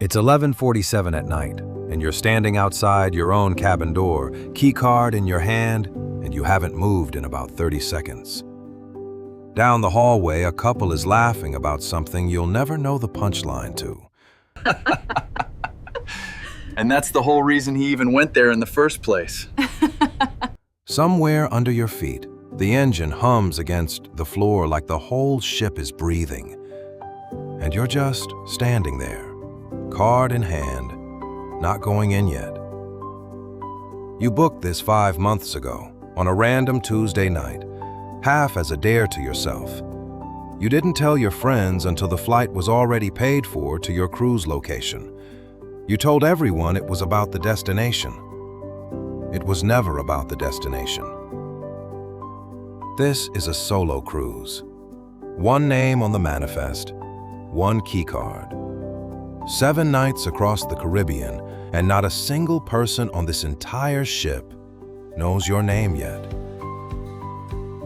It's 11:47 at night, and you're standing outside your own cabin door, key card in your hand, and you haven't moved in about 30 seconds. Down the hallway, a couple is laughing about something you'll never know the punchline to. And that's the whole reason he even went there in the first place. Somewhere under your feet, the engine hums against the floor like the whole ship is breathing. And you're just standing there, card in hand, not going in yet. You booked this 5 months ago, on a random Tuesday night, half as a dare to yourself. You didn't tell your friends until the flight was already paid for to your cruise location. You told everyone it was about the destination. It was never about the destination. This is a solo cruise. One name on the manifest, one key card. 7 nights across the Caribbean, and not a single person on this entire ship knows your name yet.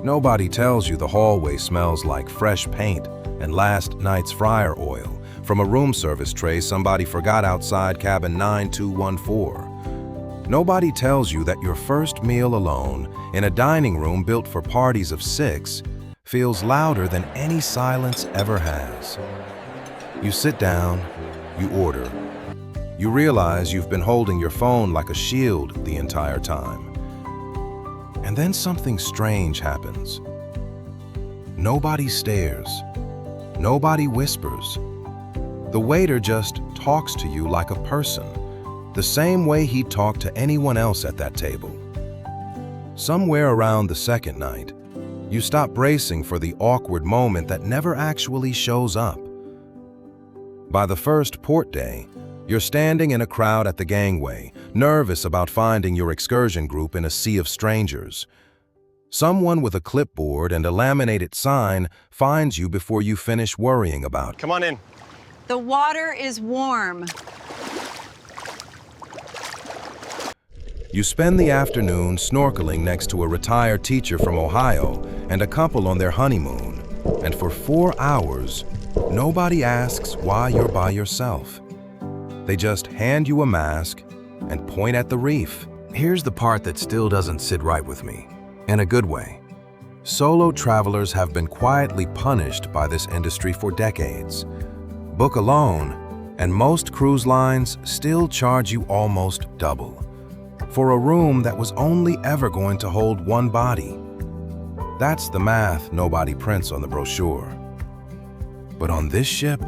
Nobody tells you the hallway smells like fresh paint and last night's fryer oil from a room service tray somebody forgot outside cabin 9214. Nobody tells you that your first meal alone in a dining room built for parties of 6 feels louder than any silence ever has. You sit down, you order. You realize you've been holding your phone like a shield the entire time. And then something strange happens. Nobody stares. Nobody whispers. The waiter just talks to you like a person, the same way he'd talk to anyone else at that table. Somewhere around the second night, you stop bracing for the awkward moment that never actually shows up. By the first port day, you're standing in a crowd at the gangway, nervous about finding your excursion group in a sea of strangers. Someone with a clipboard and a laminated sign finds you before you finish worrying about it. Come on in. The water is warm. You spend the afternoon snorkeling next to a retired teacher from Ohio and a couple on their honeymoon. And for 4 hours, nobody asks why you're by yourself. They just hand you a mask and point at the reef. Here's the part that still doesn't sit right with me, in a good way. Solo travelers have been quietly punished by this industry for decades. Book alone, and most cruise lines still charge you almost double for a room that was only ever going to hold one body. That's the math nobody prints on the brochure. But on this ship,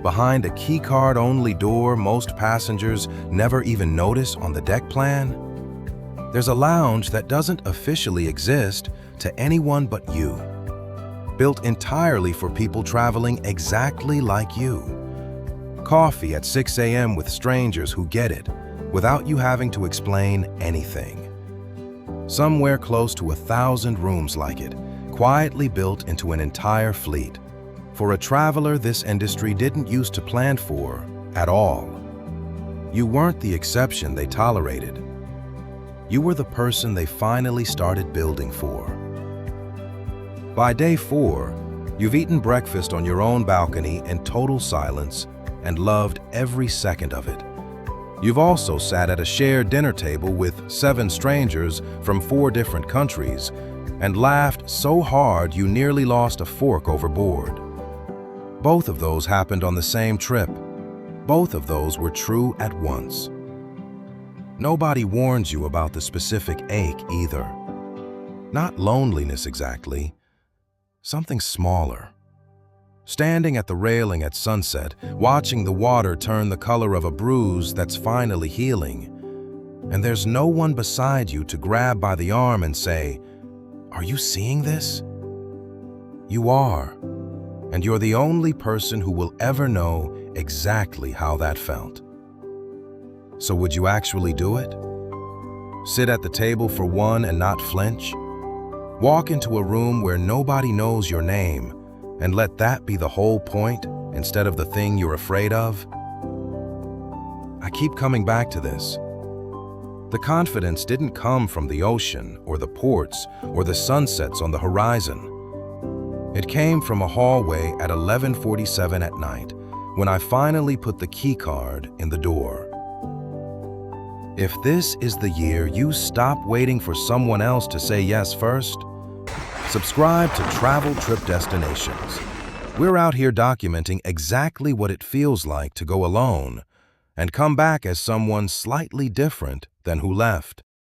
behind a keycard-only door most passengers never even notice on the deck plan, there's a lounge that doesn't officially exist to anyone but you. Built entirely for people traveling exactly like you. Coffee at 6 a.m. with strangers who get it, without you having to explain anything. Somewhere close to 1,000 rooms like it, quietly built into an entire fleet. For a traveler this industry didn't used to plan for at all. You weren't the exception they tolerated. You were the person they finally started building for. By day 4, you've eaten breakfast on your own balcony in total silence and loved every second of it. You've also sat at a shared dinner table with 7 strangers from 4 different countries and laughed so hard you nearly lost a fork overboard. Both of those happened on the same trip. Both of those were true at once. Nobody warns you about the specific ache either. Not loneliness exactly, something smaller. Standing at the railing at sunset, watching the water turn the color of a bruise that's finally healing, and there's no one beside you to grab by the arm and say, "Are you seeing this?" You are. And you're the only person who will ever know exactly how that felt. So would you actually do it? Sit at the table for one and not flinch? Walk into a room where nobody knows your name and let that be the whole point instead of the thing you're afraid of? I keep coming back to this. The confidence didn't come from the ocean or the ports or the sunsets on the horizon. It came from a hallway at 11:47 at night when I finally put the key card in the door. If this is the year you stop waiting for someone else to say yes first, subscribe to Travel Trip Destinations. We're out here documenting exactly what it feels like to go alone and come back as someone slightly different than who left.